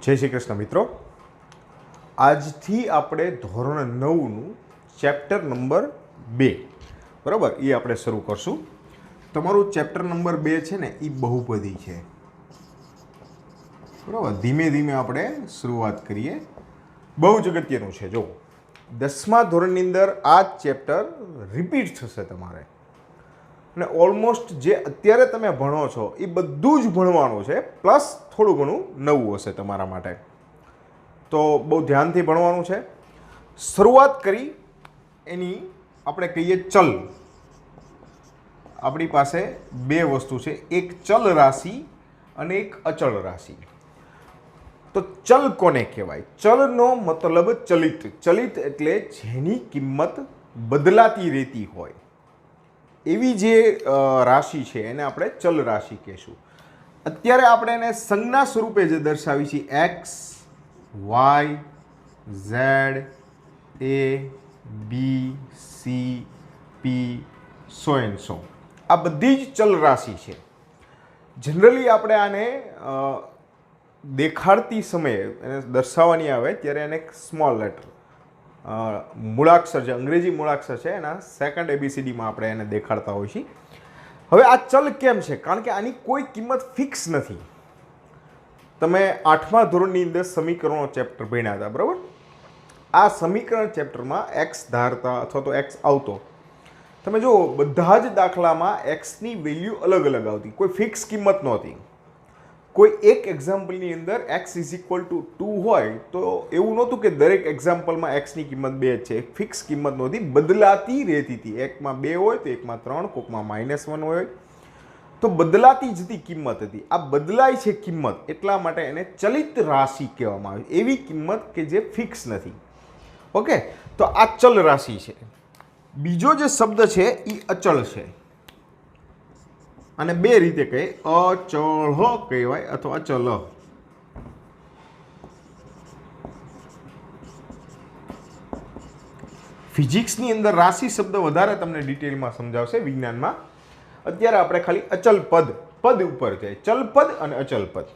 જય શ્રી કૃષ્ણ મિત્રો. આજથી આપણે ધોરણ 9નું ચેપ્ટર નંબર 2 બરાબર એ આપણે શરૂ કરશું. તમારું ચેપ્ટર નંબર 2 છે ને એ બહુપદી છે. બરાબર, ધીમે ધીમે આપણે શરૂઆત કરીએ. બહુ જ અગત્યનું છે. જો 10મા ધોરણની અંદર આ ચેપ્ટર રિપીટ થશે તમારે, અને ઓલમોસ્ટ જે અત્યારે તમે ભણો છો એ બધું જ ભણવાનું છે, પ્લસ થોડું ઘણું નવું હશે તમારા માટે. તો બહુ ધ્યાનથી ભણવાનું છે. શરૂઆત કરી એની આપણે કહીએ ચલ. આપણી પાસે બે વસ્તુ છે, એક ચલ રાશિ અને એક અચળ રાશિ. તો ચલ કોને કહેવાય? ચલનો મતલબ ચલિત. ચલિત એટલે જેની કિંમત બદલાતી રહેતી હોય એવી જે રાશિ છે એને આપણે ચલ રાશિ કહેશું. અત્યારે આપણે એને સંજ્ઞા સ્વરૂપે જે દર્શાવી છે x, y, z, A, B, C, P, so and so, આ બધી જ ચલ રાશિ છે. જનરલી આપણે આને દેખાડતી સમયે એને દર્શાવવાની આવે ત્યારે એને સ્મોલ લેટર મૂળાક્ષર છે, અંગ્રેજી મૂળાક્ષર છે, એના સેકન્ડ ABCDમાં આપણે એને દેખાડતા હોઈએ છીએ. હવે આ ચલ કેમ છે? કારણ કે આની કોઈ કિંમત ફિક્સ નથી. તમે 8મા ધોરણની અંદર સમીકરણો ચેપ્ટર ભણ્યા હતા, બરાબર? આ સમીકરણ ચેપ્ટરમાં એક્સ ધારતા અથવા તો એક્સ આવતો, તમે જો બધા જ દાખલામાં એક્સની વેલ્યુ અલગ અલગ આવતી, કોઈ ફિક્સ કિંમત નહોતી. કોઈ એક એક્ઝામ્પલની અંદર x = 2 હોય તો એવું નહોતું કે દરેક એક્ઝામ્પલમાં એક્સની કિંમત 2 જ છે. ફિક્સ કિંમત નહોતી, બદલાતી રહેતી હતી. એકમાં 2 હોય તો એકમાં 3, કોકમાં -1 હોય, તો બદલાતી જતી કિંમત હતી. આ બદલાય છે કિંમત, એટલા માટે એને ચલિત રાશિ કહેવામાં આવે. એવી કિંમત કે જે ફિક્સ નથી. ઓકે, તો આ ચલ રાશિ છે. બીજો જે શબ્દ છે એ અચળ છે. અને બે રીતે કહે, અચળ કહેવાય અથવા અચલ. ફિઝિક્સની અંદર રાશિ શબ્દ વધારે તમને ડિટેલમાં સમજાવશે, વિજ્ઞાનમાં. અત્યારે આપણે ખાલી અચલ પદ ઉપર છે, ચલ પદ અને અચલ પદ.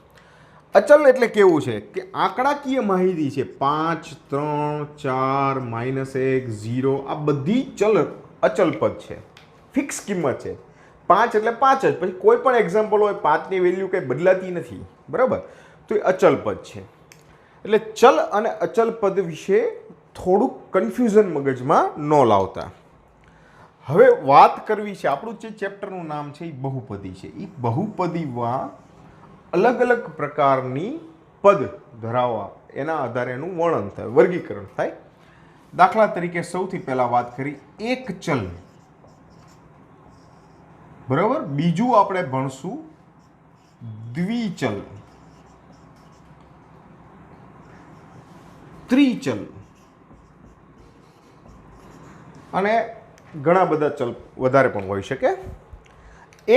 અચલ એટલે કેવું છે કે આંકડાકીય માહિતી છે, 5, 3, 4, -1, 0, આ બધી ચલ અચલ પદ છે. ફિક્સ કિંમત છે. 5 એટલે 5 જ, પછી કોઈ પણ એક્ઝામ્પલ હોય 5ની વેલ્યુ કંઈ બદલાતી નથી, બરાબર? તો એ અચલ પદ છે. એટલે ચલ અને અચલ પદ વિશે થોડુંક કન્ફ્યુઝન મગજમાં ન લાવતા. હવે વાત કરવી છે, આપણું જે ચેપ્ટરનું નામ છે એ બહુપદી છે. એ બહુપદીમાં અલગ અલગ પ્રકારની પદ ધરાવવા, એના આધારે એનું વર્ણન થાય, વર્ગીકરણ થાય. દાખલા તરીકે સૌથી પહેલાં વાત કરી એક ચલ, બરાબર. બીજું આપણે ભણશું દ્વિચલ, ત્રિચલ, અને ઘણા બધા ચલ વધારે પણ હોઈ શકે.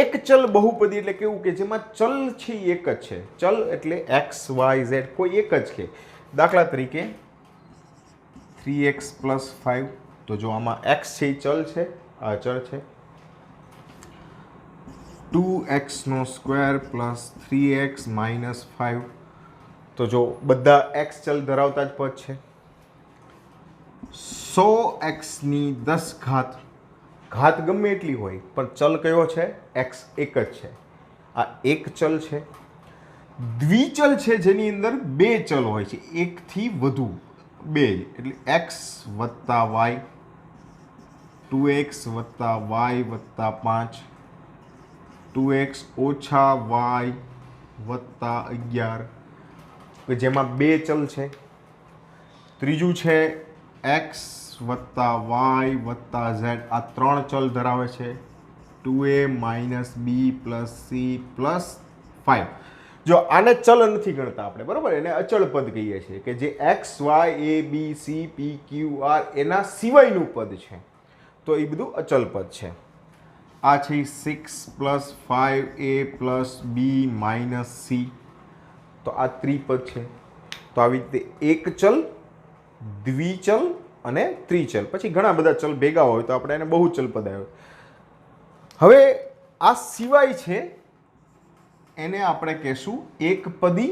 એક ચલ બહુપદી એટલે કેવું કે જેમાં ચલ છે એ એક જ છે. ચલ એટલે x, y, z કોઈ એક જ છે. દાખલા તરીકે 3x + 5, તો જો આમાં x છે એ ચલ છે, આ અચળ છે. 2x² + 3x - 5, તો જો બધા x ચલ ધરાવતા જ પદ છે. 100x10 ઘાત ગમે એટલી હોય પણ ચલ કયો છે? x એક જ છે. આ એક ચલ છે. દ્વિચલ છે જેની અંદર બે ચલ હોય છે, એકથી વધુ, બે, એટલે x + y, 2x + y + 5, 2x - y + 11, જેમાં બે ચલ છે. ત્રીજું છે x + y + z, આ ત્રણ ચલ ધરાવે છે. 2a - b + c + 5. જો આને ચલ નથી ગણતા આપણે, બરાબર, એને અચળ પદ કહીએ છીએ, કે જે x, y, a, b, c, p, q, r એના સિવાયનું પદ છે, તો એ બધું અચળ પદ છે. આ છે 6 + 5a + b - c, તો આ ત્રિપદ છે. તો આવી રીતે એક ચલ, દ્વિચલ અને ત્રિચલ. પછી ઘણા બધા ચલ ભેગા હોય તો આપણે એને બહુચલ પદ આવે. હવે આ સિવાય છે એને આપણે કહેશું એકપદી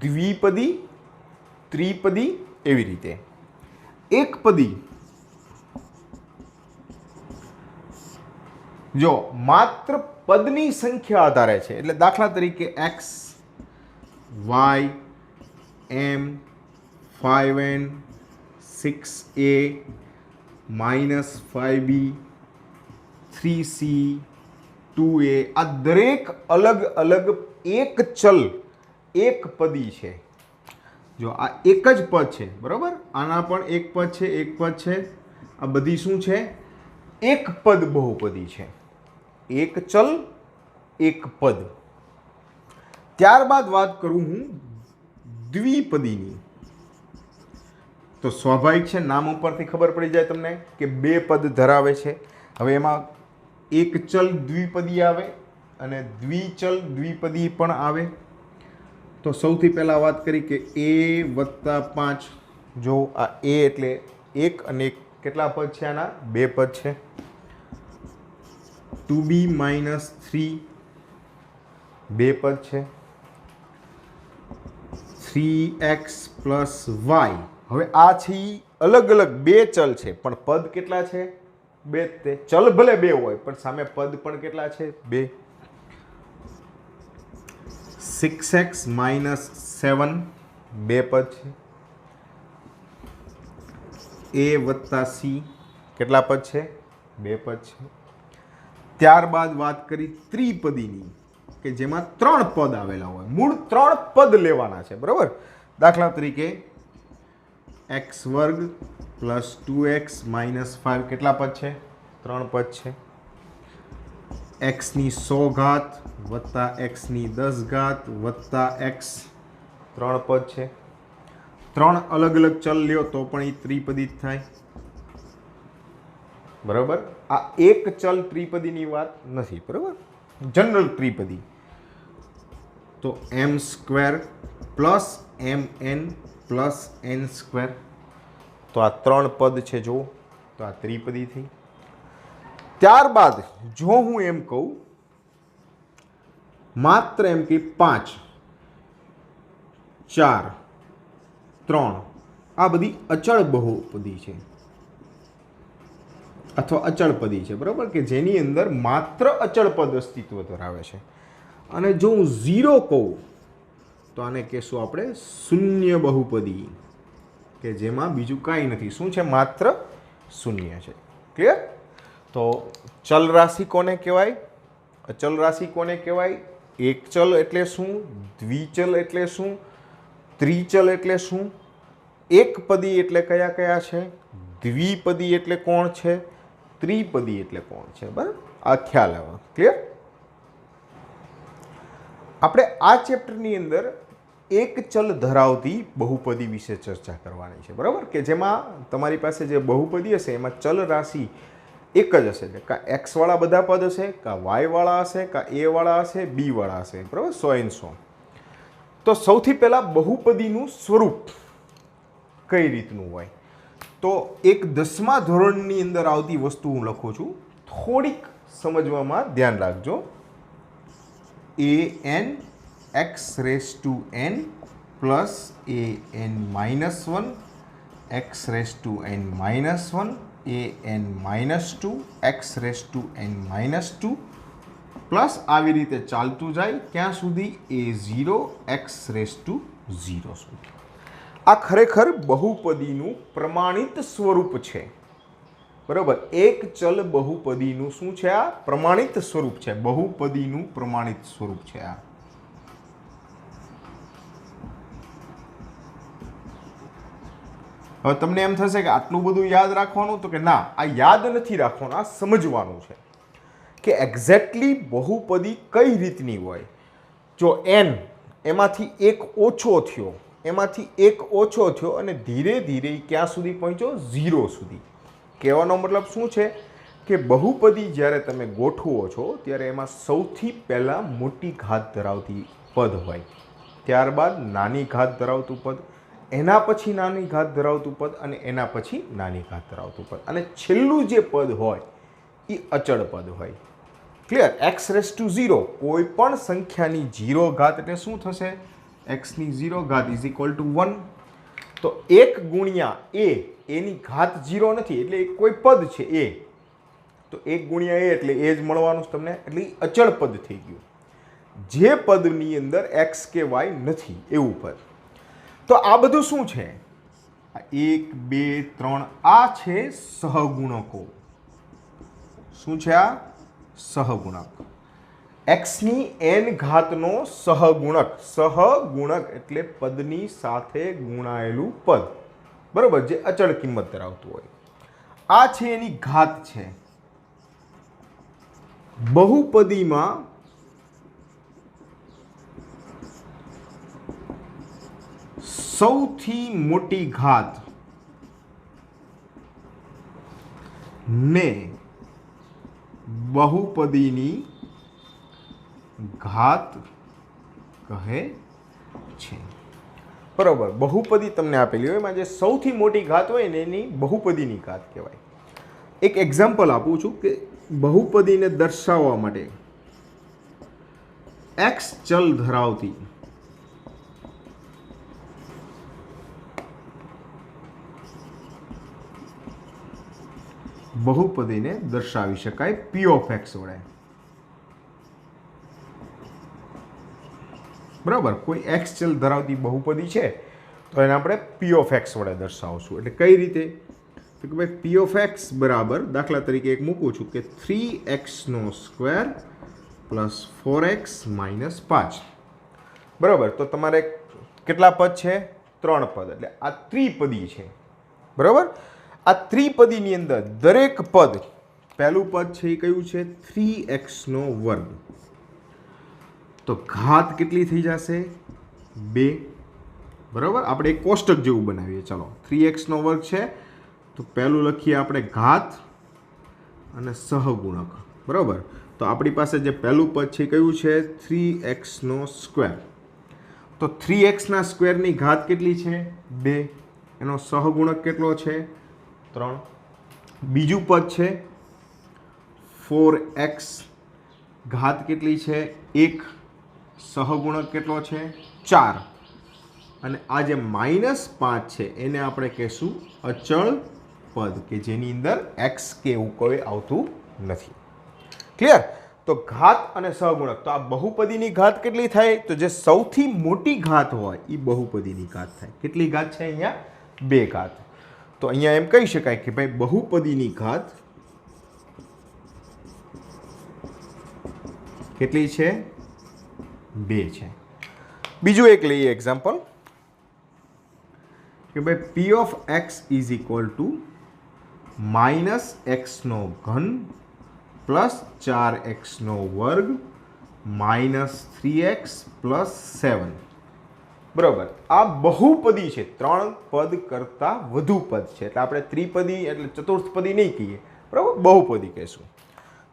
દ્વિપદી, ત્રિપદી, એવી રીતે. એકપદી જો માત્ર પદની સંખ્યા આધારે છે, એટલે દાખલા તરીકે x, y, m, 5n, 6a, -5b, 3c, 2a, આ દરેક અલગ અલગ એક ચલ એક પદી છે. જો આ એક જ પદ છે, બરાબર, આના પણ એક પદ છે, એક પદ છે, આ બધી શું છે? એક પદ બહુપદી છે. એક ચલ એક પદ. ત્યારબાદ વાત કરું હું દ્વિપદીની, તો સ્વાભાવિક છે, નામ ઉપરથી ખબર પડી જાય તમને કે બે પદ ધરાવે છે. હવે એમાં એક ચલ દ્વિપદી આવે અને દ્વિચલ દ્વિપદી પણ આવે. તો સૌથી પહેલાં વાત કરી કે a + 5. જો આ a એટલે એક અને એક કેટલા પદ છે? આના બે પદ છે. 2b - 3 બે પદ છે. 3x + y. હવે આ છે અલગ અલગ બે ચલ છે, પણ પદ કેટલા છે? બે. તે ચલ ભલે બે હોય પણ સામે પદ પણ કેટલા છે? બે. 6x - 7 બે પદ છે. a + c કેટલા પદ છે? બે પદ છે. ત્યારબાદ વાત કરી ત્રિપદીની, કે જેમાં ત્રણ પદ આવેલા હોય. મૂળ ત્રણ પદ લેવાના છે, બરાબર. દાખલા તરીકે x² + 2x - 5 કેટલા પદ છે? ત્રણ પદ છે. x ની 100 ઘાત + x ની 10 ઘાત + x ત્રણ પદ છે. ત્રણ અલગ અલગ ચલ લ્યો તો પણ એ ત્રિપદી જ થાય, બરાબર. આ એક ચલ ત્રિપદીની વાત નથી, બરાબર, જનરલ ત્રિપદી. તો m² + mn + n². તો આ ત્રણ પદ છે, જો તો આ ત્રિપદી થઈ. ત્યારબાદ જો હું એમ કહું, માત્ર એમ કે 5, 4, 3 આ બધી અચળ બહુપદી છે અથવા અચળ પદી છે, બરાબર, કે જેની અંદર માત્ર અચળ પદ અસ્તિત્વ ધરાવે છે. અને જો હું 0 કહું તો આને કહેશું આપણે શૂન્ય બહુપદી, કે જેમાં બીજું કાંઈ નથી. શું છે? માત્ર શૂન્ય છે. ક્લિયર? તો ચલ રાશિ કોને કહેવાય? અચલ રાશિ કોને કહેવાય? એક ચલ એટલે શું? દ્વિચલ એટલે શું? ત્રિચલ એટલે શું? એકપદી એટલે કયા કયા છે? દ્વિપદી એટલે કોણ છે? ત્રિપદી એટલે કોણ છે? બરાબર, આ ખ્યાલ આવે. ક્લિયર? આપણે આ ચેપ્ટરની અંદર એક ચલ ધરાવતી બહુપદી વિશે ચર્ચા કરવાની છે, બરાબર, કે જેમાં તમારી પાસે જે બહુપદી હશે એમાં ચલ રાશિ એક જ હશે, એટલે કાં એક્સ વાળા બધા પદ હશે, કાં વાય વાળા હશે, કાં એ વાળા હશે, બી વાળા હશે, બરાબર, 100 તો સૌથી પહેલાં બહુપદીનું સ્વરૂપ કઈ રીતનું હોય? તો એક 10મા ધોરણની અંદર આવતી વસ્તુ હું લખું છું, થોડીક સમજવામાં ધ્યાન રાખજો. an x⁻n + an - 1 x⁻n - 1 an - 2 x⁻n - 2 plus આવી રીતે ચાલતું જાય ક્યાં સુધી? a0 x⁻0 સુધી. આ ખરેખર બહુપદીનું પ્રમાણિત સ્વરૂપ છે, બરાબર. એક ચલ બહુપદીનું શું છે? આ પ્રમાણિત સ્વરૂપ છે. બહુપદીનું પ્રમાણિત સ્વરૂપ છે આ. હવે તમને એમ થશે કે આટલું બધું યાદ રાખવાનું, તો કે ના, આ યાદ નથી રાખવાનું, આ સમજવાનું છે કે એક્ઝેક્ટલી બહુપદી કઈ રીતની હોય. જો n એમાંથી એક ઓછો થયો, એમાંથી એક ઓછો થયો અને ધીરે ધીરે ક્યાં સુધી પહોંચ્યો? 0 સુધી. કહેવાનો મતલબ શું છે કે બહુપદી જ્યારે તમે ગોઠવો છો ત્યારે એમાં સૌથી પહેલાં મોટી ઘાત ધરાવતી પદ હોય, ત્યારબાદ નાની ઘાત ધરાવતું પદ, એના પછી નાની ઘાત ધરાવતું પદ અને એના પછી નાની ઘાત ધરાવતું પદ, અને છેલ્લું જે પદ હોય એ અચળ પદ હોય. ક્લિયર? x⁻0 કોઈ પણ સંખ્યાની 0 ઘાત એટલે શું થશે? એક્સની 0 ઘાત ઇઝ ઇક્વલ ટુ 1. તો 1 ગુણ્યા એની ઘાત 0 નથી, એટલે કોઈ પદ છે એ, તો 1 ગુણ્યા એટલે એ જ મળવાનું છે તમને, એટલે અચળ પદ થઈ ગયું, જે પદની અંદર એક્સ કે વાય નથી એવું પદ. તો આ બધું શું છે? 1 2 3 આ છે સહગુણકો. શું છે આ? સહગુણક. એક્સની n ઘાતનો સહગુણક. સહગુણક એટલે પદની સાથે ગુણાયેલું પદ, બરોબર, જે અચળ કિંમત ધરાવતું હોય. આ છે એની ઘાત છે. બહુપદીમાં સૌથી મોટી ઘાત ને બહુપદીની ઘાત કહે છે. બરોબર, બહુપદી તમને આપેલી હોય, એમાં જે સૌથી મોટી ઘાત હોય ને એની બહુપદીની ઘાત કહેવાય. એક એક્ઝામ્પલ આપું છું કે બહુપદીને દર્શાવવા માટે એક્સ ચલ ધરાવતી બહુપદીને દર્શાવી શકાય પી ઓફ એક્સ વડે. બરાબર, કોઈ એક્સ ચલ ધરાવતી બહુપદી છે તો એને આપણે પી ઓફ એક્સ વડે દર્શાવશું. એટલે કઈ રીતે? તો કે ભાઈ પી ઓફ એક્સ બરાબર, દાખલા તરીકે એક મૂકું છું કે 3x² પ્લસ 4x માઇનસ 5. બરાબર, તો તમારે કેટલા પદ છે? 3 પદ, એટલે આ ત્રિપદી છે. બરાબર, આ ત્રિપદીની અંદર દરેક પદ, પહેલું પદ છે એ કયું છે? 3x². તો ઘાત કેટલી થઈ જશે? 2. બરાબર, આપણે એક કોષ્ટક જેવું બનાવીએ. ચાલો, 3x² છે તો પહેલું લખીએ આપણે ઘાત અને સહગુણક. બરાબર, તો આપણી પાસે જે પહેલું પદ છે કયું છે? 3x². તો 3x² ની ઘાત કેટલી છે? 2. એનો સહગુણક કેટલો છે? 3. બીજું પદ છે 4x, ઘાત કેટલી છે? 1. સહગુણક કેટલો છે? 4. અને આ જે -5 છે એને આપણે કહેશું અચળ પદ, કે જેની અંદર એક્સ કે એવું કોઈ આવતું નથી. ક્લિયર? તો ઘાત અને સહગુણક. તો આ બહુપદીની ઘાત કેટલી થાય? તો જે સૌથી મોટી ઘાત હોય એ બહુપદીની ઘાત થાય. કેટલી ઘાત છે અહીંયા? 2 ઘાત. તો અહીંયા એમ કહી શકાય કે ભાઈ બહુપદીની ઘાત કેટલી છે? 2 છે. બીજું એક લઈએ એક્ઝામ્પલ કે ભાઈ પી of x is equal two -x³ plus 4x² minus 3x plus 7. બરાબર, આ બહુપદી છે, 3 પદ કરતાં વધુ પદ છે, એટલે આપણે ત્રિપદી એટલે ચતુર્થપદી નહીં કહીએ, બરાબર, બહુપદી કહીશું.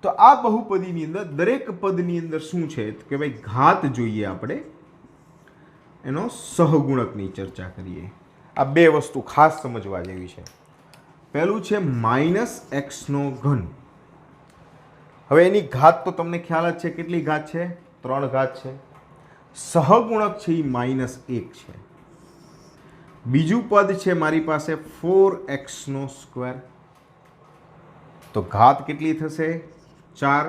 તો આ બહુપદીની અંદર દરેક પદની અંદર શું છે કે ભાઈ ઘાત જોઈએ, આપણે એનો સહગુણકની ચર્ચા કરીએ. આ 2 વસ્તુ ખાસ સમજવા જેવી છે. પહેલું છે -x². હવે એની ઘાત તો તમને ખ્યાલ જ છે, કેટલી ઘાત છે? 3 ઘાત છે. સહગુણક છે એ -1 છે. બીજું પદ છે મારી પાસે 4x². તો ઘાત કેટલી થશે? 4.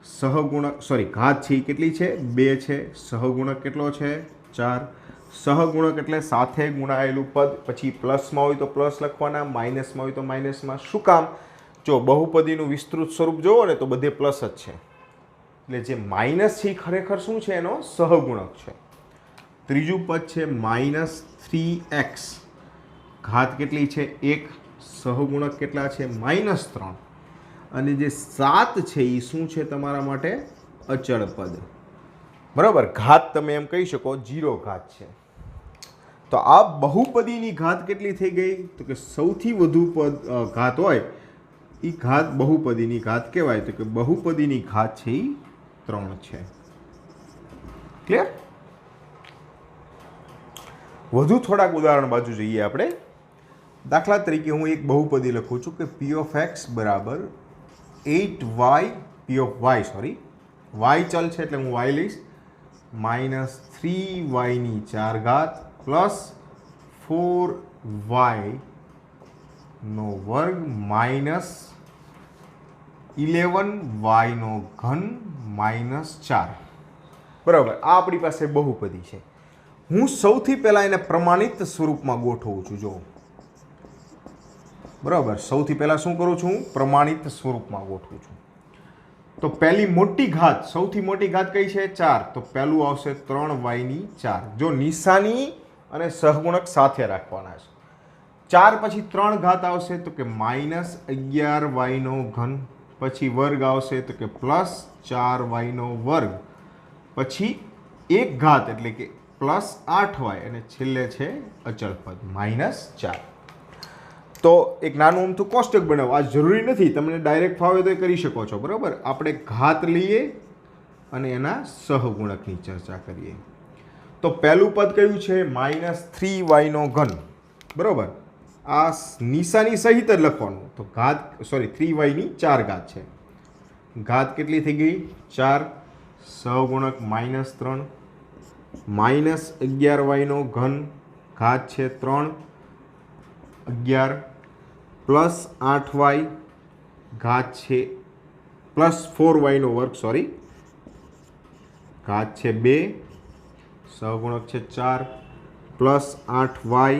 સહગુણક ઘાત છે એ કેટલી છે? 2 છે. સહગુણક કેટલો છે? 4. સહગુણક એટલે સાથે ગુણાયેલું પદ, પછી પ્લસમાં હોય તો પ્લસ લખવાના, માઇનસમાં હોય તો માઇનસમાં. શું કામ? જો બહુપદીનું વિસ્તૃત સ્વરૂપ જોવો ને તો બધે પ્લસ જ છે, એટલે જે માઇનસ છે એ ખરેખર શું છે? એનો સહગુણક છે. ત્રીજું પદ છે -3x. ઘાત કેટલી છે? 1. સહગુણક કેટલા છે? -3. અને જે 7 છે એ શું છે તમારા માટે? અચળ પદ. બરાબર, ઘાત તમે એમ કહી શકો 0 ઘાત છે. તો આ બહુપદીની ઘાત કેટલી થઈ ગઈ? તો કે સૌથી વધુ પદ ઘાત હોય એ ઘાત બહુપદીની ઘાત કહેવાય. તો કે બહુપદીની ઘાત છે એ 3 છે. ક્લિયર? વધુ થોડાક ઉદાહરણ બાજુ જોઈએ આપણે. દાખલા તરીકે હું એક બહુપદી લખું છું કે પી ઓફ એક્સ બરાબર 8y, p of y, sorry, y ચલ છે એટલે હું વાય લઈશ, માઇનસ 3y ચાર ઘાત પ્લસ 4y નો વર્ગ માઇનસ 11y ઘન માઇનસ 4. બરાબર, આ આપણી પાસે બહુપદી છે. હું સૌથી પહેલાં એને પ્રમાણિત સ્વરૂપમાં ગોઠવું છું. જો બરાબર, સૌથી પહેલાં શું કરું છું? પ્રમાણિત સ્વરૂપમાં ગોઠવું છું. તો પહેલી મોટી ઘાત, સૌથી મોટી ઘાત કઈ છે? 4. તો પહેલું આવશે 3y4. જો નિશાની અને સહગુણક સાથે રાખવાના છે. 4 પછી 3 ઘાત આવશે તો કે માઇનસ 11y ઘન, પછી વર્ગ આવશે તો કે પ્લસ 4y વર્ગ, પછી એક ઘાત એટલે કે પ્લસ 8y, અને છેલ્લે છે અચળ પદ -4. તો એક નાનું અમથું કોષ્ટક બનાવો. આ જરૂરી નથી, તમને ડાયરેક્ટ ફાવે તો કરી શકો છો. બરાબર, આપણે ઘાત લઈએ અને એના સહગુણકની ચર્ચા કરીએ. તો પહેલું પદ કયું છે? -3y ઘન. બરાબર, આ નિશાની સહિત જ લખવાનું. તો ઘાત 3y 4 ઘાત છે. ઘાત કેટલી થઈ ગઈ? 4. સહગુણક -3 -11y ઘન, ઘાત છે 3, 11 પ્લસ 8y, ઘાત છે પ્લસ 4y વર્ગ, ઘાત છે 2, સહગુણક છે 4, પ્લસ 8y,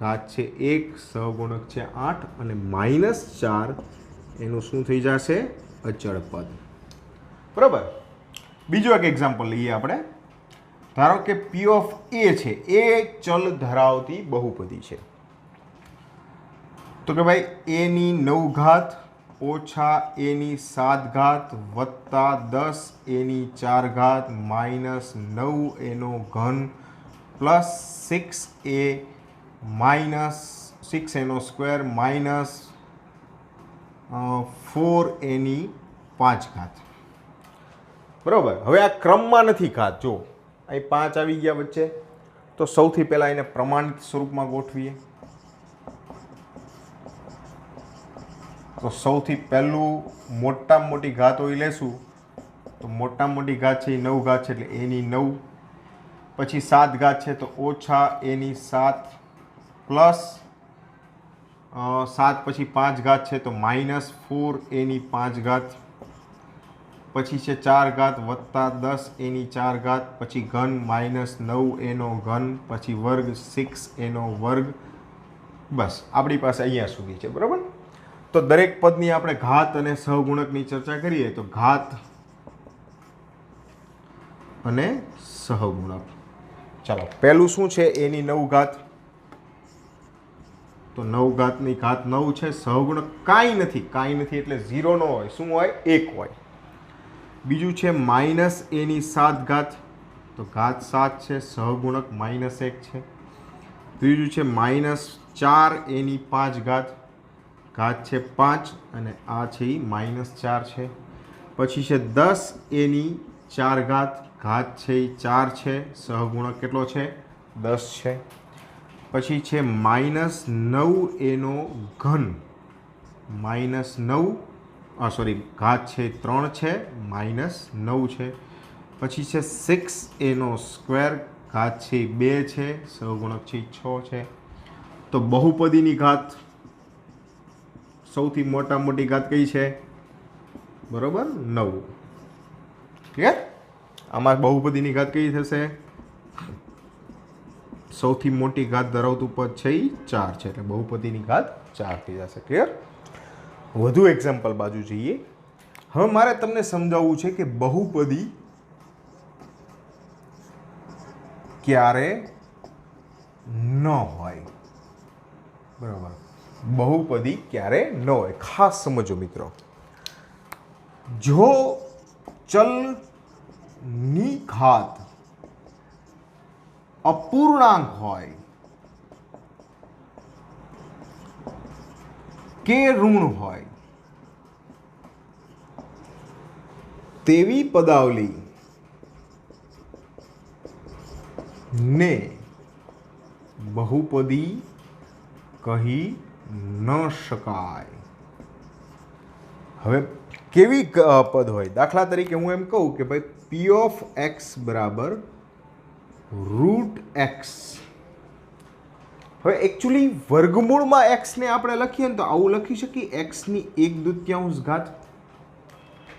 ઘાત છે 1, સહગુણક છે 8, અને -4 એનું શું થઈ જશે? અચળ પદ. બરાબર, બીજું એક એક્ઝામ્પલ લઈએ આપણે. ધારો કે P ઓફ A છે, એ ચલ ધરાવતી બહુપદી છે. તો કે ભાઈ A ની 9 ઘાત ઓછા A ની 7 ઘાત વત્તા 10 A ની 4 ઘાત માઇનસ 9 A ઘન plus 6A minus 6 A square minus 4A ની 5 ઘાત. બરાબર, હવે આ ક્રમમાં નથી ઘાત. જો અહીં 5 આવી ગયા વચ્ચે, તો સૌથી પહેલાં એને પ્રમાણિત સ્વરૂપમાં ગોઠવીએ. તો સૌથી પહેલું મોટામાં મોટી ઘાત હોય લેશું. તો મોટામાં મોટી ઘાત છે એ 9 ઘાત છે, એટલે A ની 9, પછી 7 ઘાત છે તો ઓછા A ની 7 પ્લસ 7 પછી 5 ઘાત છે તો માઇનસ 4A ની 5 ઘાત, પછી છે 4 ઘાત વત્તા 10 A ની 4 ઘાત, પછી ઘન -9A ઘન, પછી વર્ગ 6A વર્ગ. બસ આપણી પાસે અહીંયા સુધી છે. બરાબર, તો દરેક પદની આપણે ઘાત અને સહગુણકની ચર્ચા કરીએ. તો ઘાત અને સહગુણક. ચાલો, પહેલું શું છે? A ની 9 ઘાત. તો 9 ઘાતની ઘાત 9 છે. સહગુણક કાંઈ નથી એટલે 0 ન હોય. શું હોય? 1 હોય. બીજું છે માઇનસ A ની 7 ઘાત. તો ઘાત 7 છે, સહગુણક -1 છે. ત્રીજું છે -4A ની 5 ઘાત. ઘાત છે 5 અને આ છે એ -4 છે. પછી છે 10A ની 4 ઘાત. ઘાત છે એ 4 છે, સહગુણક કેટલો છે? 10 છે. પછી છે -9A ઘન, ઘાત છે 3 છે, -9 છે. પછી છે 6A સ્ક્વેર, ઘાત છે 2 છે, સહગુણક છે 6 છે. તો બહુપદીની ઘાત, સૌથી મોટી ઘાત કઈ છે? બરોબર, 9. ક્લિયર? આમાં બહુપદીની ઘાત કઈ થશે? સૌથી મોટી ઘાત ધરાવતું પદ છે એ 4 છે, એટલે બહુપદીની ઘાત 4 થઈ જશે. ક્લિયર? વધુ એક્ઝામ્પલ બાજુ જઈએ. હવે મારે તમને સમજાવવું છે કે બહુપદી ક્યારે ન હોય. બરાબર, બહુપદી ક્યારે ન હોય, ખાસ સમજો મિત્રો. જો ચલની ઘાત અપૂર્ણાંક હોય કે ઋણ હોય તેવી પદાવલી ને બહુપદી કહી ન શકાય. હવે કેવી પદ હોય? દાખલા તરીકે હું એમ કહું કે ભાઈ પી ઓફ એક્સ બરાબર રૂટ એક્સ. હવે એકચ્યુઅલી વર્ગમૂળમાં એક્સને આપણે લખીએ ને તો આવું લખી શકીએ એક્સની 1/2 ઘાત.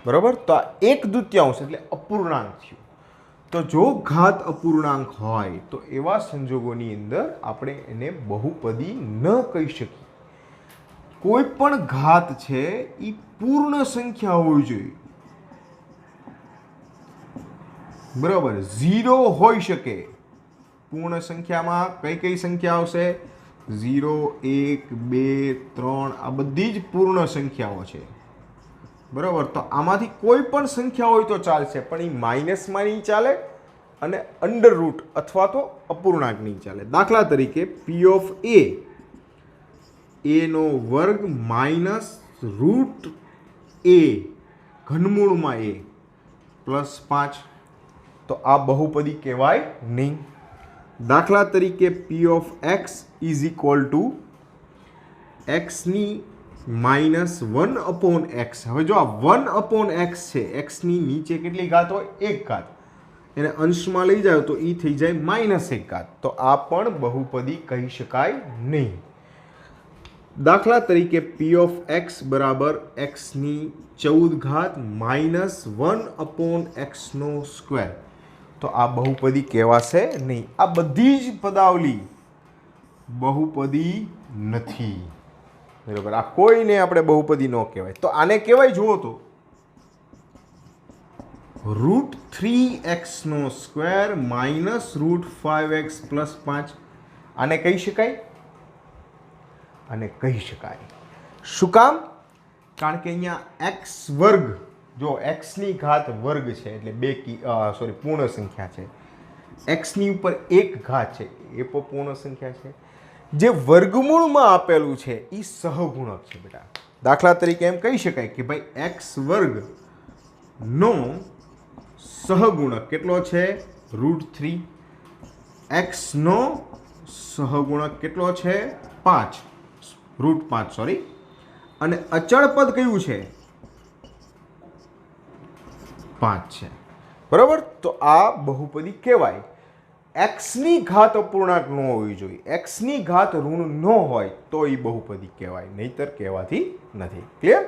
બરાબર, તો આ 1/2 એટલે અપૂર્ણાંક થયું. તો જો ઘાત અપૂર્ણાંક હોય તો એવા સંજોગોની અંદર આપણે એને બહુપદી ન કહી શકીએ. કોઈ પણ ઘાત છે એ પૂર્ણ સંખ્યા હોવી જોઈએ. બરાબર, 0 હોઈ શકે. પૂર્ણ સંખ્યામાં કઈ કઈ સંખ્યા આવશે? 0, 1, 2, 3 આ બધી જ પૂર્ણ સંખ્યાઓ છે. બરાબર, તો આમાંથી કોઈ પણ સંખ્યા હોય તો ચાલશે, પણ એ માઇનસમાં નહીં ચાલે અને અંડર રૂટ અથવા તો અપૂર્ણાંક નહીં ચાલે. દાખલા તરીકે પી ઓફ એ નો વર્ગ માઇનસ રૂટ એ ઘનમૂળમાં એ પ્લસ 5, તો આ બહુપદી કહેવાય નહીં. દાખલા તરીકે p of x is equal to એક્સની -1/x. હવે જો આ 1/x છે, એક્સની નીચે કેટલી ઘાત હોય? 1 ઘાત. એને અંશમાં લઈ જાવ તો એ થઈ જાય -1 ઘાત. તો આ પણ બહુપદી કહી શકાય નહીં. દાખલા તરીકે પી ઓફ એક્સ બરાબર એક્સની 14 ઘાત -1/x². તો આ બહુપદી કહેવાશે નહીં. આ બધી જ પદાવલી બહુપદી નથી. બરાબર, આ કોઈને આપણે બહુપદી ન કહેવાય. તો આને કહેવાય જુઓ તો √3x² -√5x + 5. આને કહી શકાય? આને કહી શકાય. શું કામ? કારણ કે અહીંયા x વર્ગ, જો એક્સની ઘાત વર્ગ છે એટલે પૂર્ણ સંખ્યા છે. એક્સની ઉપર 1 ઘાત છે એ પણ પૂર્ણ સંખ્યા છે. જે વર્ગમૂળમાં આપેલું છે એ સહગુણક છે બેટા. દાખલા તરીકે એમ કહી શકાય કે ભાઈ એક્સ વર્ગ નો સહગુણક કેટલો છે? √3. એક્સ નો સહગુણક કેટલો છે? 5, √5 સોરી. અને અચળ પદ કયું છે? 5 છે. બરાબર, તો આ બહુપદી કહેવાય. એક્સની ઘાત અપૂર્ણાંક ન હોવી જોઈએ. એક્સની ઘાત ઋણ ન હોય તો એ બહુપદી કહેવાય, નહીતર કહેવાતી નથી. ક્લિયર?